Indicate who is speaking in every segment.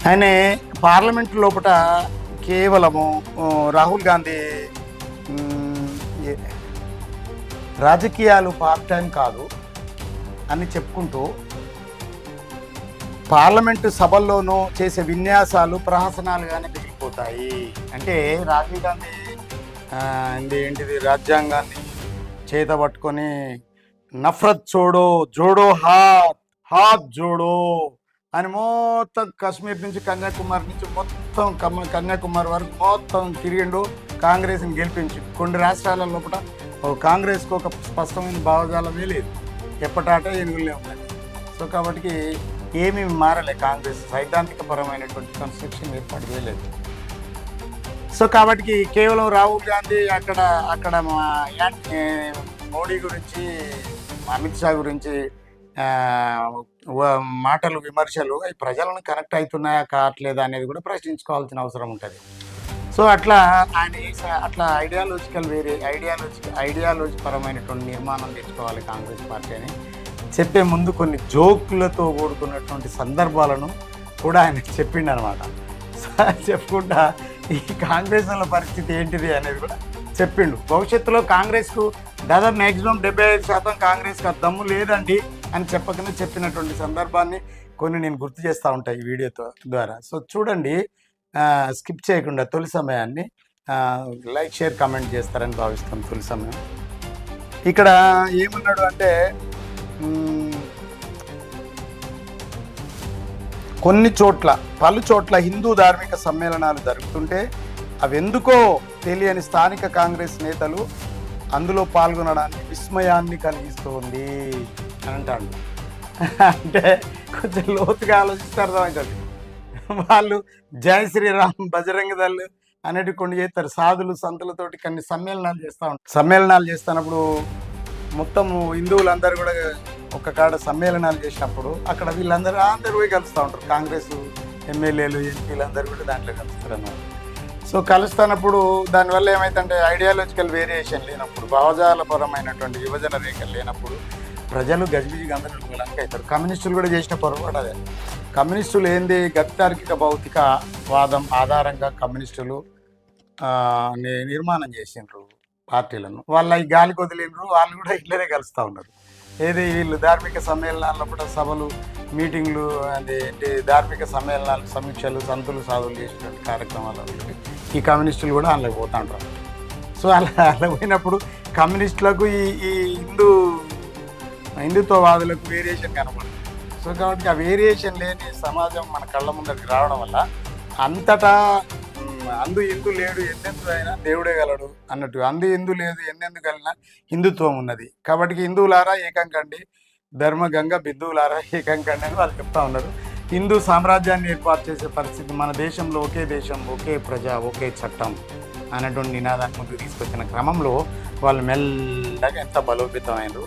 Speaker 1: ఆయన పార్లమెంట్ లోపల కేవలము రాహుల్ గాంధీ రాజకీయాలు పార్ట్ టైం కాదు అని చెప్పుకుంటూ పార్లమెంటు సభల్లోనూ చేసే విన్యాసాలు ప్రహసనాలుగానే మిగిలిపోతాయి. అంటే రాజీవ్ గాంధీ ఏంటిది రాజ్యాంగాన్ని చేత పట్టుకొని నఫరత్ చోడో జోడో హాత్ హాత్ జోడో అని మొత్తం కాశ్మీర్ నుంచి కన్యాకుమారి నుంచి మొత్తం కన్యాకుమారి వరకు మొత్తం తిరిగిండు. కాంగ్రెస్ని గెలిపించి కొన్ని రాష్ట్రాల లోపల కాంగ్రెస్కు ఒక స్పష్టమైన భావజాలమే లేదు, ఎప్పటాట ఎనుగులే ఉన్నాయి. సో కాబట్టి ఏమీ మారలే, కాంగ్రెస్ సైద్ధాంతికపరమైనటువంటి కన్స్ట్రక్షన్ ఏర్పాటు చేయలేదు. సో కాబట్టి కేవలం రాహుల్ గాంధీ అక్కడ మోడీ గురించి అమిత్ షా గురించి మాటలు విమర్శలు అవి ప్రజలను కనెక్ట్ అవుతున్నాయా కావట్లేదా అనేది కూడా ప్రశ్నించుకోవాల్సిన అవసరం ఉంటుంది. సో అట్లా ఐడియాలజికల్ ఐడియాలజీ పరమైనటువంటి నిర్మాణం తెచ్చుకోవాలి కాంగ్రెస్ పార్టీ అని చెప్పే ముందు కొన్ని జోకులతో కూడుకున్నటువంటి సందర్భాలను కూడా ఆయన చెప్పిండు అనమాట. చెప్పుకుంటా ఈ కాంగ్రెస్ వాళ్ళ పరిస్థితి ఏంటిది అనేది కూడా చెప్పిండు. భవిష్యత్తులో కాంగ్రెస్కు దాదాపు మ్యాక్సిమం 75% కాంగ్రెస్కి ఆ దమ్ము లేదండి అని చెప్పినటువంటి సందర్భాన్ని కొన్ని నేను గుర్తు చేస్తూ ఉంటాను ఈ వీడియోతో ద్వారా. సో చూడండి, స్కిప్ చేయకుండా తొలి సమయాన్ని లైక్ షేర్ కామెంట్ చేస్తారని భావిస్తాం. తొలి సమయం ఇక్కడ ఏమన్నాడు అంటే, పలు చోట్ల హిందూ ధార్మిక సమ్మేళనాలు జరుగుతుంటే అవెందుకో తెలియని స్థానిక కాంగ్రెస్ నేతలు అందులో పాల్గొనడానికి విస్మయాన్ని కలిగిస్తుంది అని అంటాడు. అంటే కొంచెం లోతుగా ఆలోచిస్తే అర్థమవుతుంది. వాళ్ళు జై శ్రీరామ్ బజరంగ దళ్ అనేటి కొన్ని చేస్తారు, సాధులు సంతులతోటి కొన్ని సమ్మేళనాలు చేస్తూ ఉంటారు. సమ్మేళనాలు చేస్తున్నప్పుడు మొత్తం హిందువులందరూ కూడా ఒక కాడ సమ్మేళనాలు చేసినప్పుడు అక్కడ వీళ్ళందరూ పోయి కలుస్తూ ఉంటారు. కాంగ్రెస్ ఎమ్మెల్యేలు ఎంపీలందరూ కూడా దాంట్లో కలుస్తారు అన్నమాట. సో కలుస్తున్నప్పుడు దానివల్ల ఏమైతుందంటే ఐడియాలజికల్ వేరియేషన్ లేనప్పుడు, భావజాలపరమైనటువంటి విభజన రేఖలు లేనప్పుడు ప్రజలు గజిబిజి గందరగోళానికి అవుతారు. కమ్యూనిస్టులు కూడా చేసిన పొరపాటు అదే. కమ్యూనిస్టులు ఏంది, గతార్కిక భౌతిక వాదం ఆధారంగా కమ్యూనిస్టులు నిర్మాణం చేసిండ్రు పార్టీలను. వాళ్ళ ఈ గాలికి వదిలినరు, వాళ్ళు కూడా ఇట్లనే కలుస్తూ ఉన్నారు. ఏది వీళ్ళు ధార్మిక సమ్మేళనాల్లో కూడా సభలు మీటింగ్లు ఏంటి ధార్మిక సమ్మేళనాలు సమీక్షలు సంతులు సాధులు చేసినటువంటి కార్యక్రమాలు ఈ కమ్యూనిస్టులు కూడా అందులో పోతూ ఉంటారు. సో అలా పోయినప్పుడు కమ్యూనిస్టులకు ఈ హిందుత్వవాదులకు వేరియేషన్ కనపడుతుంది. సో కాబట్టి ఆ వేరియేషన్ లేని సమాజం మన కళ్ళ ముందరికి రావడం వల్ల అంతటా హిందూ లేడు ఎన్నెందు అయినా దేవుడే గలడు అన్నట్టు, హిందూ లేదు ఎన్నెందు కలిగినా హిందుత్వం ఉన్నది. కాబట్టి హిందువులారా ఏకం కండి, ధర్మగంగ బిందువులారా ఏకం కండి అని వాళ్ళు చెప్తా ఉన్నారు. హిందూ సామ్రాజ్యాన్ని ఏర్పాటు చేసే పరిస్థితి, మన దేశంలో ఒకే దేశం ఒకే ప్రజ ఒకే చట్టం అనేటువంటి నినాదాన్ని ముందుకు తీసుకొచ్చిన క్రమంలో వాళ్ళు మెల్లగా ఎంత బలోపేతమైనరు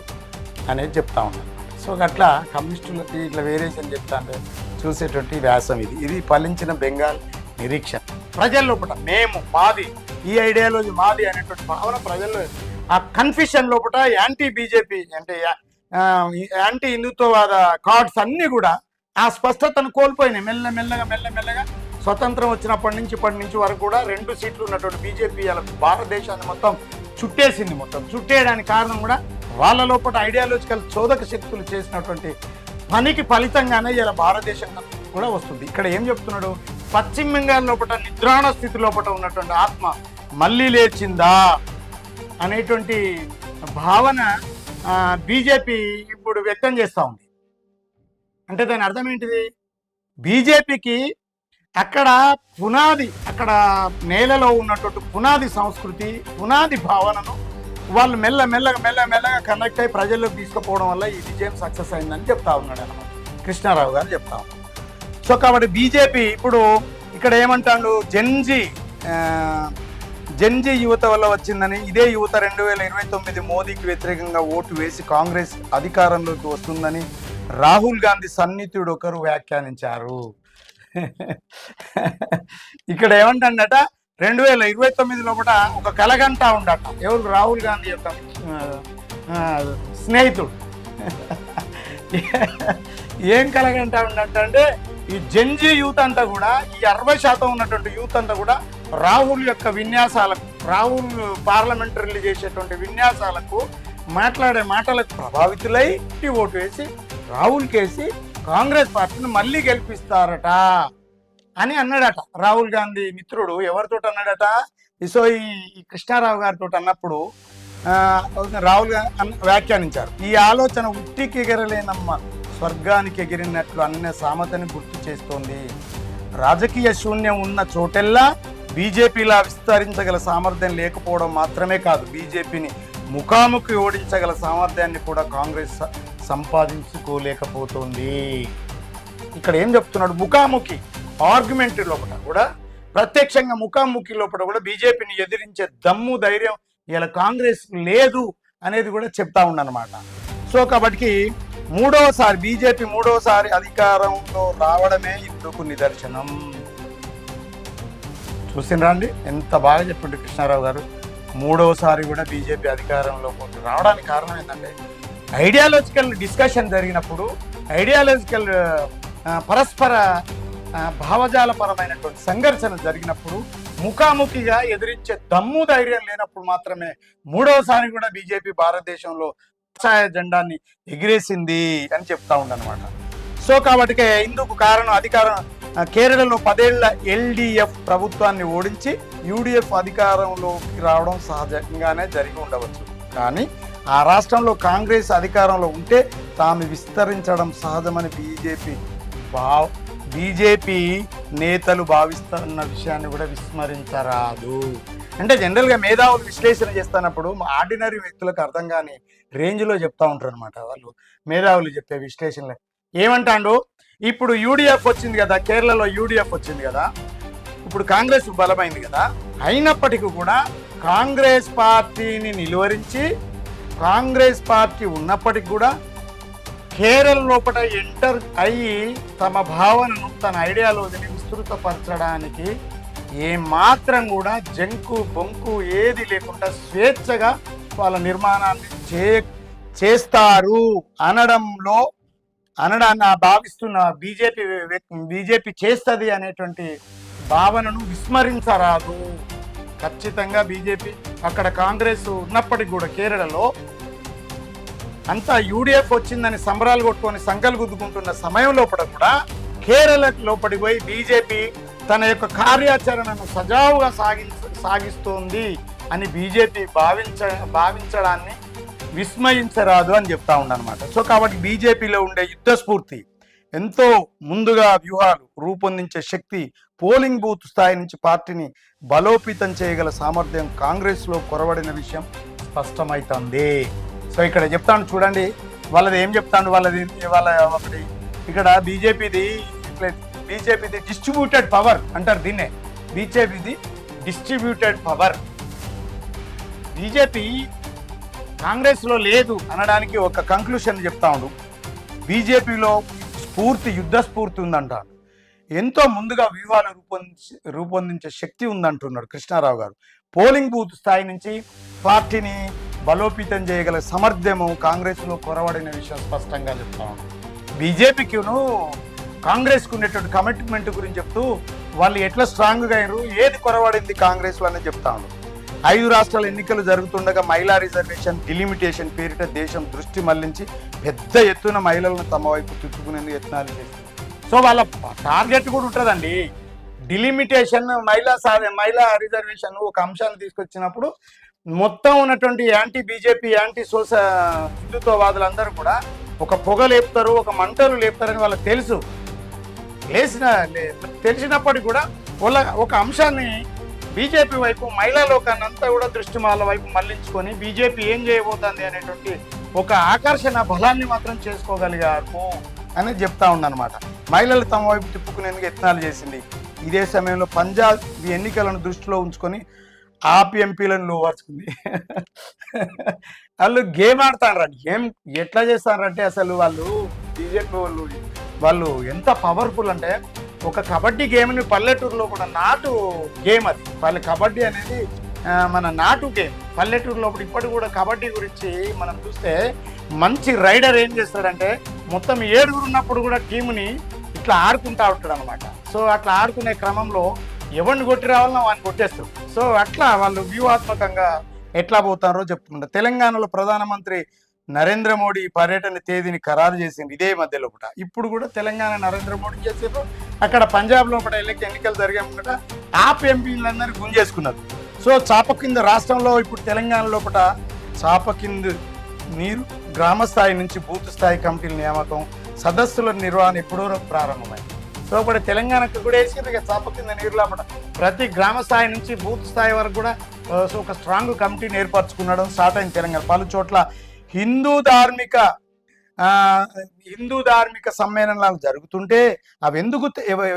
Speaker 1: అనేది చెప్తా ఉన్నారు. సో అట్లా కమ్యూనిస్టులకి ఇట్లా వేరియేషన్ చెప్తా అంటే చూసేటువంటి వ్యాసం ఇది ఫలించిన బెంగాల్ నిరీక్షణ. ప్రజల లోపల మాది ఈ ఐడియాలజీ మాది అనేటువంటి భావన ప్రజల్లో, ఆ కన్ఫ్యూషన్ లోపల యాంటీ బీజేపీ అంటే యాంటీ హిందుత్వవాద కార్డ్స్ అన్నీ కూడా ఆ స్పష్టతను కోల్పోయినాయి. మెల్లమెల్లగా స్వతంత్రం వచ్చినప్పటి నుంచి ఇప్పటి నుంచి వరకు కూడా 2 సీట్లు ఉన్నటువంటి బీజేపీ అలా భారతదేశాన్ని మొత్తం చుట్టేసింది. చుట్టేయడానికి కారణం కూడా వాళ్ళ లోపల ఐడియాలజికల్ చోదక శక్తులు చేసినటువంటి పనికి ఫలితంగానే ఇలా భారతదేశం కూడా వస్తుంది. ఇక్కడ ఏం చెప్తున్నాడు, పశ్చిమ బెంగాల్ లోపల నిద్రాణ స్థితి లోపల ఉన్నటువంటి ఆత్మ మళ్ళీ లేచిందా అనేటువంటి భావన బీజేపీ ఇప్పుడు వ్యక్తం చేస్తూ ఉంది. అంటే దాని అర్థం ఏంటిది, బీజేపీకి అక్కడ నేలలో ఉన్నటువంటి పునాది సంస్కృతి పునాది భావనను వాళ్ళు మెల్లమెల్లగా కనెక్ట్ అయ్యి ప్రజల్లోకి తీసుకుపోవడం వల్ల ఈ విజయం సక్సెస్ అయిందని చెప్తా ఉన్నాడు అన్నమాట కృష్ణారావు గారు చెప్తా ఉన్నారు. సో కాబట్టి బీజేపీ ఇప్పుడు ఇక్కడ ఏమంటాడు, జెన్జీ యువత వల్ల వచ్చిందని, ఇదే యువత 2029 మోదీకి వ్యతిరేకంగా ఓటు వేసి కాంగ్రెస్ అధికారంలోకి వస్తుందని రాహుల్ గాంధీ సన్నిహితుడు ఒకరు వ్యాఖ్యానించారు. ఇక్కడ ఏమంటాడట, 2029 లోపల ఒక కలగంటా ఉండట. ఎవరు, రాహుల్ గాంధీ యొక్క స్నేహితుడు. ఏం కలగంటా ఉండట అంటే ఈ జెన్జీ యూత్ అంతా కూడా, ఈ 60% ఉన్నటువంటి యూత్ అంతా కూడా రాహుల్ యొక్క విన్యాసాలకు, రాహుల్ పార్లమెంటరీలు చేసేటువంటి విన్యాసాలకు, మాట్లాడే మాటలకు ప్రభావితులై ఓటు వేసి రాహుల్ కేసి కాంగ్రెస్ పార్టీని మళ్ళీ గెలిపిస్తారట అని అన్నాడట. రాహుల్ గాంధీ మిత్రుడు ఎవరితో అన్నాడట? సో ఈ కృష్ణారావు గారితో అన్నప్పుడు రాహుల్ గాంధీ వ్యాఖ్యానించారు, ఈ ఆలోచన ఉట్టికి ఎగరలేనమ్మ, స్వర్గానికి ఎగిరినట్లు అన్న సామెతని గుర్తు చేస్తోంది. రాజకీయ శూన్యం ఉన్న చోటెల్లా బీజేపీలా విస్తరించగల సామర్థ్యం లేకపోవడం మాత్రమే కాదు, బీజేపీని ముఖాముఖి ఓడించగల సామర్థ్యాన్ని కూడా కాంగ్రెస్ సంపాదించుకోలేకపోతుంది. ఇక్కడ ఏం చెప్తున్నాడు? ముఖాముఖి ఆర్గ్యుమెంట్ లోపల కూడా, ప్రత్యక్షంగా ముఖాముఖి లోపల కూడా బీజేపీని ఎదిరించే దమ్ము, ధైర్యం ఇలా కాంగ్రెస్ లేదు అనేది కూడా చెప్తా ఉండనమాట. సో కాబట్టి బీజేపీ మూడోసారి అధికారంలో రావడమే ఇందుకు నిదర్శనం. చూసినరా అండి, ఎంత బాగా చెప్పిండు కృష్ణారావు గారు. మూడోసారి కూడా బీజేపీ అధికారంలో రావడానికి కారణం ఏంటంటే, ఐడియాలజికల్ డిస్కషన్ జరిగినప్పుడు, ఐడియాలజికల్ పరస్పర భావజాలపరమైనటువంటి సంఘర్షణ జరిగినప్పుడు, ముఖాముఖిగా ఎదిరించే దమ్ము, ధైర్యం లేనప్పుడు మాత్రమే మూడోసారి కూడా బీజేపీ భారతదేశంలో జెండాన్ని ఎగిరేసింది అని చెప్తా ఉండనమాట. సో కాబట్టి ఇందుకు కారణం కేరళలో 10 ఏళ్ల LDF ప్రభుత్వాన్ని ఓడించి UDF అధికారంలోకి రావడం సహజంగానే జరిగి ఉండవచ్చు. కానీ ఆ రాష్ట్రంలో కాంగ్రెస్ అధికారంలో ఉంటే తాము విస్తరించడం సహజమని బీజేపీ నేతలు భావిస్తున్న విషయాన్ని కూడా విస్మరించరాదు. అంటే జనరల్గా మేధావులు విశ్లేషణ చేస్తున్నప్పుడు ఆర్డినరీ వ్యక్తులకు అర్థం కాని రేంజ్లో చెప్తా ఉంటారు అనమాట. వాళ్ళు మేధావులు చెప్పే విశ్లేషణలు ఏమంటాడు? ఇప్పుడు UDF వచ్చింది కదా, కేరళలో UDF వచ్చింది కదా, ఇప్పుడు కాంగ్రెస్ బలమైంది కదా, అయినప్పటికీ కూడా కాంగ్రెస్ పార్టీని నిలువరించి, కాంగ్రెస్ పార్టీ ఉన్నప్పటికీ కూడా కేరళ లోపల ఎంటర్ అయ్యి తమ భావనను, తన ఐడియాలజీని విస్తృతపరచడానికి ఏమాత్రం కూడా జంకు బొంకు ఏది లేకుండా స్వేచ్ఛగా వాళ్ళ నిర్మాణాన్ని చేస్తారు అనడాన్ని భావిస్తున్న బీజేపీ చేస్తుంది అనేటువంటి భావనను విస్మరించరాదు. ఖచ్చితంగా బీజేపీ అక్కడ కాంగ్రెస్ ఉన్నప్పటికీ కూడా కేరళలో అంతా UDF వచ్చిందని సంబరాలు కొట్టుకొని సంకలు గుద్దుకుంటున్న సమయం లోపల కూడా కేరళ లోపలికి పోయి బీజేపీ తన యొక్క కార్యాచరణను సజావుగా సాగిస్తోంది అని బీజేపీ భావించడాన్ని విస్మయించరాదు అని చెప్తా ఉండనమాట. సో కాబట్టి బీజేపీలో ఉండే యుద్ధ స్ఫూర్తి, ఎంతో ముందుగా వ్యూహాలు రూపొందించే శక్తి, పోలింగ్ బూత్ స్థాయి నుంచి పార్టీని బలోపేతం చేయగల సామర్థ్యం కాంగ్రెస్లో కొరవడిన విషయం స్పష్టమవుతుంది. సో ఇక్కడ చెప్తాను చూడండి, వాళ్ళది ఏం చెప్తాను, వాళ్ళ ఒకటి ఇక్కడ బీజేపీది డిస్ట్రిబ్యూటెడ్ పవర్ అంటారు దీన్నే. బీజేపీది డిస్ట్రిబ్యూటెడ్ పవర్. బీజేపీ కాంగ్రెస్లో లేదు అనడానికి ఒక కంక్లూషన్ చెప్తా ఉండు. బీజేపీలో యుద్ధ స్ఫూర్తి ఉందంటాడు. ఎంతో ముందుగా వ్యూహాలు రూపొందించే శక్తి ఉందంటున్నాడు కృష్ణారావు గారు. పోలింగ్ బూత్ స్థాయి నుంచి పార్టీని బలోపేతం చేయగల సామర్థ్యము కాంగ్రెస్లో కొరవడిన విషయం స్పష్టంగా చెప్తా ఉన్నాడు. బీజేపీకిను కాంగ్రెస్కు ఉన్నటువంటి కమిట్మెంట్ గురించి చెప్తూ వాళ్ళు ఎట్లా స్ట్రాంగ్గా అయ్యారు, ఏది కొరవడింది కాంగ్రెస్లో అనేది చెప్తా ఉన్నాడు. 5 రాష్ట్రాల ఎన్నికలు జరుగుతుండగా మహిళా రిజర్వేషన్ డిలిమిటేషన్ పేరిట దేశం దృష్టి మళ్లించి పెద్ద ఎత్తున మహిళలను తమ వైపు తిప్పుకునేందుకు యత్నాలు చేసింది. సో వాళ్ళ టార్గెట్ కూడా ఉంటుందండి. డిలిమిటేషన్, మహిళా రిజర్వేషన్ ఒక అంశాన్ని తీసుకొచ్చినప్పుడు మొత్తం ఉన్నటువంటి యాంటీ బీజేపీ, యాంటీ హిందుత్వవాదులందరూ కూడా ఒక పొగ లేపుతారు, ఒక మంటలు లేపుతారని వాళ్ళకి తెలిసినప్పటికీ కూడా వాళ్ళ ఒక అంశాన్ని బీజేపీ వైపు, మహిళా లోకాన్ని అంతా కూడా దృష్టి వాళ్ళ వైపు మళ్లించుకొని బీజేపీ ఏం చేయబోతుంది అనేటువంటి ఒక ఆకర్షణ బలాన్ని మాత్రం చేసుకోగలిగారు అని చెప్తా ఉండనమాట. మహిళలు తమ వైపు తిప్పుకునేందుకు యత్నాలు చేసింది. ఇదే సమయంలో పంజాబ్ ఎన్నికలను దృష్టిలో ఉంచుకొని ఎంపీలను లోవర్చుకుంది. వాళ్ళు గేమ్ ఆడతారు. గేమ్ ఎట్లా చేస్తారంటే అసలు బీజేపీ వాళ్ళు ఎంత పవర్ఫుల్ అంటే, ఒక కబడ్డీ గేమ్ని పల్లెటూరులో కూడా నాటు గేమ్ అది. వాళ్ళ కబడ్డీ అనేది మన నాటు గేమ్ పల్లెటూరులో. ఇప్పటి కూడా కబడ్డీ గురించి మనం చూస్తే మంచి రైడర్ ఏం చేస్తాడంటే, మొత్తం 7 ఉన్నప్పుడు కూడా టీముని ఇట్లా ఆడుకుంటా ఉంటాడు అనమాట. సో అట్లా ఆడుకునే క్రమంలో ఎవరిని కొట్టి రావాలన్నా వాడిని కొట్టేస్తారు. సో అట్లా వాళ్ళు వ్యూహాత్మకంగా ఎట్లా పోతారో చెప్తున్నారు. తెలంగాణలో ప్రధానమంత్రి నరేంద్ర మోడీ పర్యటన తేదీని ఖరారు చేసింది ఇదే మధ్య లోపల. ఇప్పుడు కూడా తెలంగాణ నరేంద్ర మోడీ చేసారు, అక్కడ పంజాబ్ లోపల ఎన్నికలు జరిగాక ఆప్ ఎంపీలందరూ గుంజేసుకున్నారు. సో చాప కింద రాష్ట్రంలో ఇప్పుడు తెలంగాణ లోపల చాప కింద నీరు గ్రామ స్థాయి నుంచి బూత్ స్థాయి కమిటీల నియామకం, సదస్సుల నిర్వహణ ఎప్పుడో ప్రారంభమైంది. సో ఇప్పుడు తెలంగాణకు కూడా వేసారు ఇక చాప కింద నీరు లోపల ప్రతి గ్రామ స్థాయి నుంచి బూత్ స్థాయి వరకు కూడా సో ఒక స్ట్రాంగ్ కమిటీని ఏర్పరచుకున్నాడు. స్టార్ట్ అయింది తెలంగాణ. పలు చోట్ల హిందూ ధార్మిక సమ్మేళనాలు జరుగుతుంటే అవి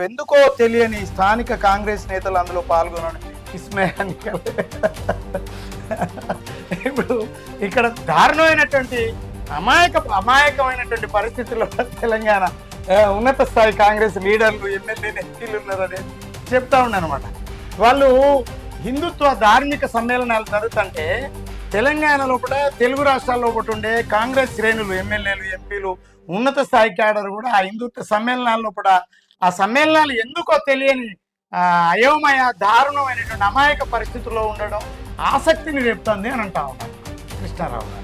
Speaker 1: ఎందుకో తెలియని స్థానిక కాంగ్రెస్ నేతలు అందులో పాల్గొనడం విస్మయాన్ని ఇప్పుడు ఇక్కడ దారుణమైనటువంటి అమాయకమైనటువంటి పరిస్థితుల్లో తెలంగాణ ఉన్నత స్థాయి కాంగ్రెస్ లీడర్లు ఎమ్మెల్యేలు ఎంపీలు ఉన్నారని చెప్తా ఉన్నారన్నమాట. వాళ్ళు హిందుత్వ ధార్మిక సమ్మేళనాలు జరుగుతుంటే తెలంగాణ లోపల తెలుగు రాష్ట్రాల్లో ఒకటి ఉండే కాంగ్రెస్ శ్రేణులు ఎమ్మెల్యేలు ఎంపీలు ఉన్నత స్థాయి క్యాడర్ కూడా ఆ హిందుత్వ సమ్మేళనాల లోపల ఆ సమ్మేళనాలు ఎందుకో తెలియని అయోమయ దారుణమైనటువంటి అమాయక పరిస్థితుల్లో ఉండడం ఆసక్తిని రేపుతుంది అని అంటా ఉన్నారు కృష్ణారావు గారు.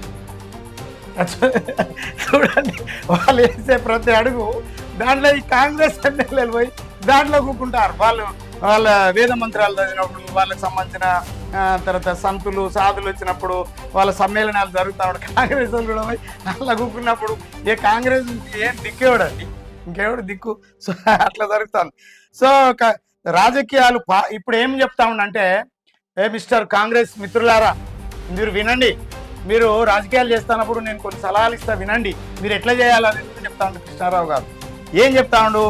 Speaker 1: చూడండి వాళ్ళు వేసే ప్రతి అడుగు దాంట్లో ఈ కాంగ్రెస్ ఎమ్మెల్యేలు పోయి దాంట్లో కూకుంటారు. వాళ్ళ వేద మంత్రాలు చదివినప్పుడు వాళ్ళకి సంబంధించిన తర్వాత సంతులు సాధులు వచ్చినప్పుడు వాళ్ళ సమ్మేళనాలు జరుగుతూ ఉంటాయి. కాంగ్రెస్ వాళ్ళు కూడా పోయి అట్లా కూకున్నప్పుడు ఏ కాంగ్రెస్ ఏం దిక్కేవాడండి, ఇంకెవడు దిక్కు. సో అట్లా జరుగుతుంది. సో రాజకీయాలు ఇప్పుడు ఏం చెప్తా ఉండంటే మిస్టర్ కాంగ్రెస్ మిత్రులారా మీరు వినండి, మీరు రాజకీయాలు చేస్తున్నప్పుడు నేను కొన్ని సలహాలు ఇస్తా వినండి, మీరు ఎట్లా చేయాలనేది చెప్తా ఉండు కృష్ణారావు గారు. ఏం చెప్తా ఉండు,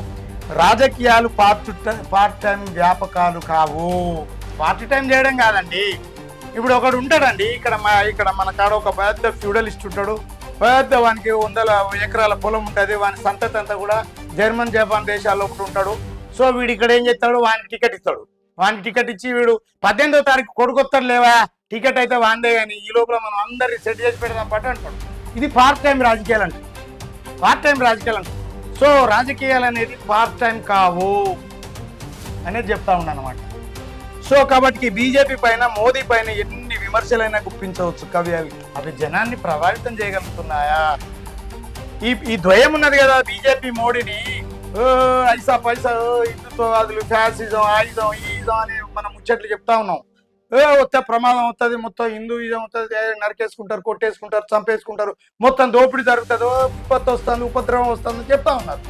Speaker 1: రాజకీయాలు పార్ట్ టైం వ్యాపకాలు కావు. పార్ట్ టైం చేయడం కాదండి. ఇప్పుడు ఒకడు ఉంటాడండి ఇక్కడ మన కాడ ఒక పెద్ద ఫ్యూడలిస్ట్ ఉంటాడు, పెద్ద వానికి 100 ఎకరాల పొలం ఉంటుంది, వాని సంతతి అంతా కూడా జర్మన్ జపాన్ దేశాల్లో ఒకటి ఉంటాడు. సో వీడు ఇక్కడ ఏం చేస్తాడు, వానికి టికెట్ ఇస్తాడు. వానికి టికెట్ ఇచ్చి వీడు 18వ తారీఖు కొడుకొస్తాడు లేవా టికెట్ అయితే వాందే, కానీ ఈ లోపల మనం అందరినీ సెట్ చేసి పెడదాం పట్టు అంటాడు. ఇది పార్ట్ టైం రాజకీయాలు అంటే, పార్ట్ టైం రాజకీయాలు అంటే. సో రాజకీయాలు అనేది పార్ట్ టైం కావు అనేది చెప్తా ఉన్నాను అనమాట. సో కాబట్టి బీజేపీ పైన మోదీ పైన ఎన్ని విమర్శలైనా గుప్పించవచ్చు కవి, అవి జనాన్ని ప్రభావితం చేయగలుగుతున్నాయా? ఈ ద్వయం ఉన్నది కదా బీజేపీ మోడీని ఐసా పైసా హిందుత్వవాదులు ఫ్యాసిజం ఆయుధం ఈజం అని మనం ముచ్చట్లు చెప్తా ఉన్నాం. వస్తే ప్రమాదం వస్తుంది, మొత్తం హిందూయిజం వస్తుంది, నరికేసుకుంటారు, కొట్టేసుకుంటారు, చంపేసుకుంటారు, మొత్తం దోపిడీ జరుగుతుందో విపత్తు వస్తుంది, ఉపద్రవం వస్తుందని చెప్తా ఉన్నారు.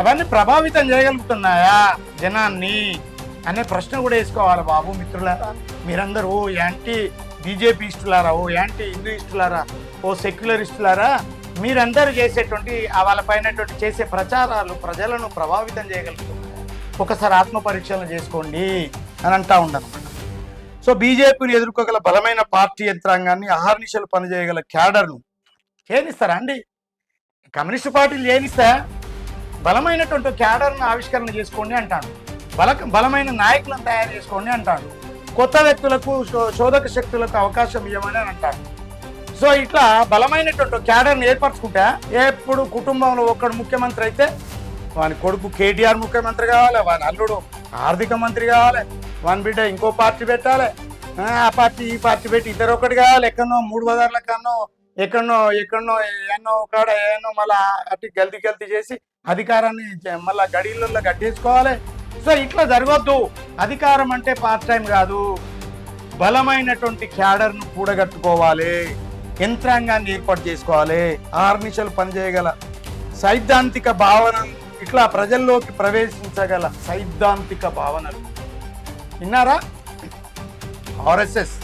Speaker 1: అవన్నీ ప్రభావితం చేయగలుగుతున్నాయా జనాన్ని అనే ప్రశ్న కూడా వేసుకోవాలి బాబు మిత్రులారా. మీరందరూ ఓ యాంటీ బీజేపీ ఇస్టులారా, ఓ యాంటీ హిందూయిస్టులారా, ఓ సెక్యులరిస్టులారా, మీరందరూ చేసేటువంటి వాళ్ళ పైన చేసే ప్రచారాలు ప్రజలను ప్రభావితం చేయగలుగుతున్నాయి. ఒకసారి ఆత్మ పరీక్షలు చేసుకోండి అని అంటా ఉండనమాట. సో బీజేపీని ఎదుర్కోగల బలమైన పార్టీ యంత్రాంగాన్ని అహర్నిశలు పనిచేయగల క్యాడర్ను చేనిస్తారా అండి? కమ్యూనిస్టు పార్టీలు చేనిస్తా బలమైనటువంటి క్యాడర్ను ఆవిష్కరణ చేసుకోండి అంటాడు. బలమైన నాయకులను తయారు చేసుకోండి అంటాడు. కొత్త వ్యక్తులకు శోధక శక్తులకు అవకాశం ఇవ్వమని అని అంటాడు. సో ఇట్లా బలమైనటువంటి క్యాడర్ని ఏర్పరచుకుంటే ఎప్పుడు కుటుంబంలో ఒక్కడు ముఖ్యమంత్రి అయితే వాని కొడుకు కేటీఆర్ ముఖ్యమంత్రి కావాలి, వాని అల్లుడు ఆర్థిక మంత్రి కావాలి, వాని బిడ్డ ఇంకో పార్టీ పెట్టాలి, ఆ పార్టీ ఈ పార్టీ పెట్టి ఇద్దరు ఒకటి కావాలి, ఎక్కడనో 3 బజార్ల కన్నో ఎక్కడనో ఎన్నో కాడ ఏనో మళ్ళీ అటు గల్తీ చేసి అధికారాన్ని మళ్ళీ గడిలో గట్టేసుకోవాలి. సో ఇట్లా జరగొద్దు. అధికారం అంటే పార్ట్ టైం కాదు, బలమైనటువంటి క్యాడర్ను కూడగట్టుకోవాలి, యంత్రాంగాన్ని ఏర్పాటు చేసుకోవాలి, ఆర్నిశలు పనిచేయగల సైద్ధాంతిక భావనలు, ఇట్లా ప్రజల్లోకి ప్రవేశించగల సైద్ధాంతిక భావనలు. విన్నారా? ఆర్ఎస్ఎస్,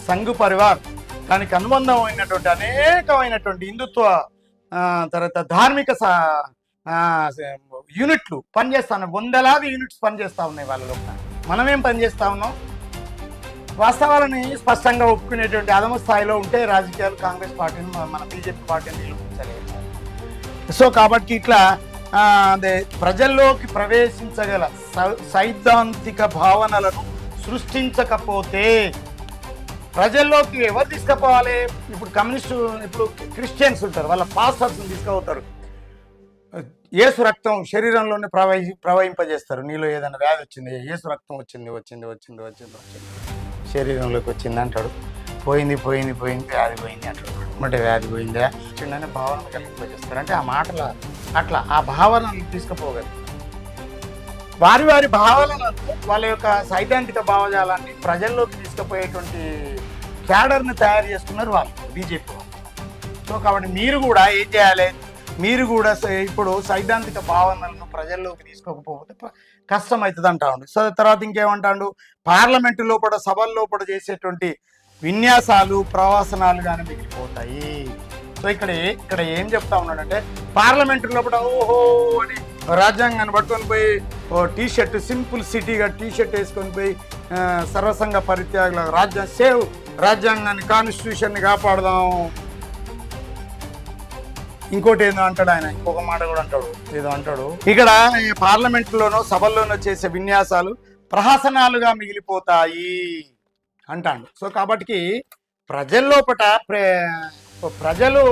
Speaker 1: సంఘ్ పరివార్, దానికి అనుబంధం అయినటువంటి అనేకమైనటువంటి హిందుత్వ తర్వాత ధార్మిక యూనిట్లు పనిచేస్తాను, 100లాది యూనిట్స్ పనిచేస్తూ ఉన్నాయి వాళ్ళలో. మనమేం పనిచేస్తా ఉన్నాం? వాస్తవాలని స్పష్టంగా ఒప్పుకునేటువంటి అధమ స్థాయిలో ఉంటే రాజకీయాలు కాంగ్రెస్ పార్టీని మన బీజేపీ పార్టీని నిరూపించలేదు. సో కాబట్టి ఇట్లా అదే ప్రజల్లోకి ప్రవేశించగల సైద్ధాంతిక భావనలను సృష్టించకపోతే ప్రజల్లోకి ఎవరు తీసుకుపోవాలి? ఇప్పుడు కమ్యూనిస్టు, ఇప్పుడు క్రిస్టియన్స్ ఉంటారు, వాళ్ళ పాస్టర్స్ని తీసుకుపోతారు. యేసు రక్తం శరీరంలోనే ప్రవహింపజేస్తారు. నీలో ఏదైనా వ్యాధి వచ్చింది, యేసు రక్తం వచ్చింది శరీరంలోకి వచ్చింది అంటాడు. పోయింది వ్యాధి పోయింది అంటాడు. అంటే వ్యాధి పోయిందా వచ్చిందనే భావన కలిగింపజేస్తారు. అంటే ఆ మాటల అట్లా ఆ భావనలు తీసుకుపోగలరు. వారి భావనలను వాళ్ళ యొక్క సైద్ధాంతిక భావజాలాన్ని ప్రజల్లోకి తీసుకుపోయేటువంటి క్యాడర్ని తయారు చేసుకున్నారు వాళ్ళు, బీజేపీ వాళ్ళు. సో కాబట్టి మీరు కూడా ఏం చేయాలి, మీరు కూడా ఇప్పుడు సైద్ధాంతిక భావనలను ప్రజల్లోకి తీసుకోకపోతే కష్టం అవుతుంది అంటాడు. సో తర్వాత ఇంకేమంటాడు, పార్లమెంటు లోపల సభల లోపల చేసేటువంటి విన్యాసాలు ప్రవాసనాలు కానీ మిగిలిపోతాయి. సో ఇక్కడ ఏం చెప్తా ఉన్నాడంటే, పార్లమెంటు లోపల ఓహో అని రాజ్యాంగాన్ని పట్టుకొని పోయి ఓ టీషర్ట్ సింపుల్ సిటీగా టీషర్ట్ వేసుకొని పోయి సర్వసంగ పరిత్యాగుల సేవ్ రాజ్యాంగాన్ని కాన్స్టిట్యూషన్ని కాపాడదాం. ఇంకోటి ఏదో అంటాడు ఆయన, ఇంకొక మాట కూడా అంటాడు ఇక్కడ పార్లమెంట్లోనో సభల్లోనో చేసే విన్యాసాలు ప్రహసనాలుగా మిగిలిపోతాయి అంటాడు. సో కాబట్టి ప్రజల్లోపట ప్రజలు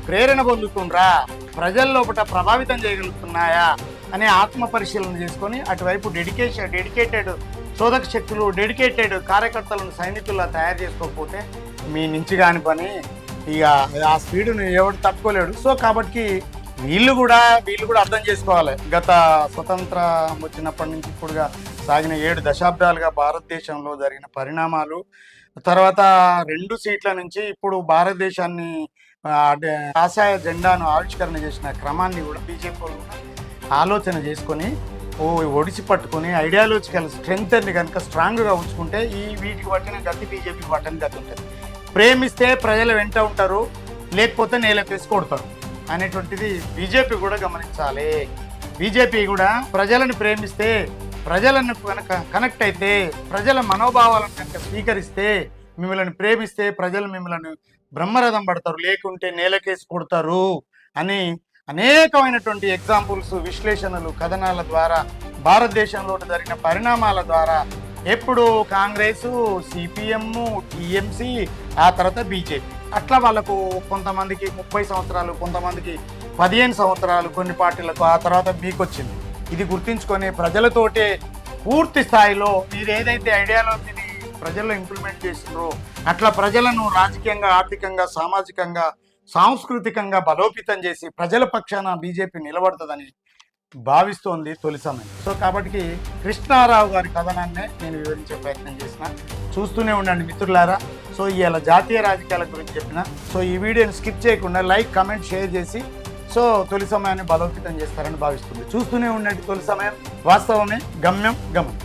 Speaker 1: ప్రేరణ పొందుతుండ్రా, ప్రజల్లోపట ప్రభావితం చేయగలుగుతున్నాయా అనే ఆత్మ పరిశీలన చేసుకొని అటువైపు డెడికేటెడ్ శోధక శక్తులు, డెడికేటెడ్ కార్యకర్తలను సైనికుల్లా తయారు చేసుకోకపోతే మీ నుంచి కాని పని. ఇక ఆ స్పీడ్ని ఎవడు తట్టుకోలేడు. సో కాబట్టి వీళ్ళు కూడా అర్థం చేసుకోవాలి. గత స్వతంత్రం వచ్చినప్పటి నుంచి ఇప్పుడుగా సాగిన 7 దశాబ్దాలుగా భారతదేశంలో జరిగిన పరిణామాలు, తర్వాత 2 సీట్ల నుంచి ఇప్పుడు భారతదేశాన్ని కాషాయ జెండాను ఆవిష్కరణ చేసిన క్రమాన్ని కూడా బీజేపీ వాళ్ళు ఆలోచన చేసుకొని ఒడిసి పట్టుకొని ఐడియాలజికల్ స్ట్రెంగ్త్ అని కనుక స్ట్రాంగ్గా ఉంచుకుంటే వీటికి పట్టిన గతి బీజేపీకి పట్టిన గతి ఉంటుంది. ప్రేమిస్తే ప్రజల వెంట ఉంటారు, లేకపోతే నేలకేసి కొడతారు అనేటువంటిది బీజేపీ కూడా గమనించాలి. బీజేపీ కూడా ప్రజలను ప్రేమిస్తే, ప్రజలను కనుక కనెక్ట్ అయితే, ప్రజల మనోభావాలను కనుక స్వీకరిస్తే, మిమ్మల్ని ప్రేమిస్తే ప్రజలు మిమ్మల్ని బ్రహ్మరథం పడతారు, లేకుంటే నేలకేసి కొడతారు అని అనేకమైనటువంటి ఎగ్జాంపుల్స్, విశ్లేషణలు, కథనాల ద్వారా, భారతదేశంలో జరిగిన పరిణామాల ద్వారా ఎప్పుడు కాంగ్రెస్, సిపిఎం, టీఎంసీ, ఆ తర్వాత బీజేపీ, అట్లా వాళ్ళకు కొంతమందికి 30 సంవత్సరాలు, కొంతమందికి 15 సంవత్సరాలు, కొన్ని పార్టీలకు, ఆ తర్వాత మీకు వచ్చింది. ఇది గుర్తించుకొని ప్రజలతోటే పూర్తి స్థాయిలో మీరు ఏదైతే ఐడియాలజీని ప్రజల్లో ఇంప్లిమెంట్ చేస్తున్నారో అట్లా ప్రజలను రాజకీయంగా, ఆర్థికంగా, సామాజికంగా, సాంస్కృతికంగా బలోపేతం చేసి ప్రజల పక్షాన బీజేపీ నిలబడుతుందని భావిస్తోంది తొలి సమయం. సో కాబట్టి కృష్ణారావు గారి కథనాన్నే నేను వివరించే ప్రయత్నం చేసిన. చూస్తూనే ఉండండి మిత్రులారా. సో ఇవాళ జాతీయ రాజకీయాల గురించి చెప్పిన. సో ఈ వీడియోని స్కిప్ చేయకుండా లైక్, కమెంట్, షేర్ చేసి సో తొలి సమయాన్ని బలోపేతం చేస్తారని భావిస్తుంది. చూస్తూనే ఉండండి. తొలి సమయం వాస్తవమే, గమ్యం గమనం.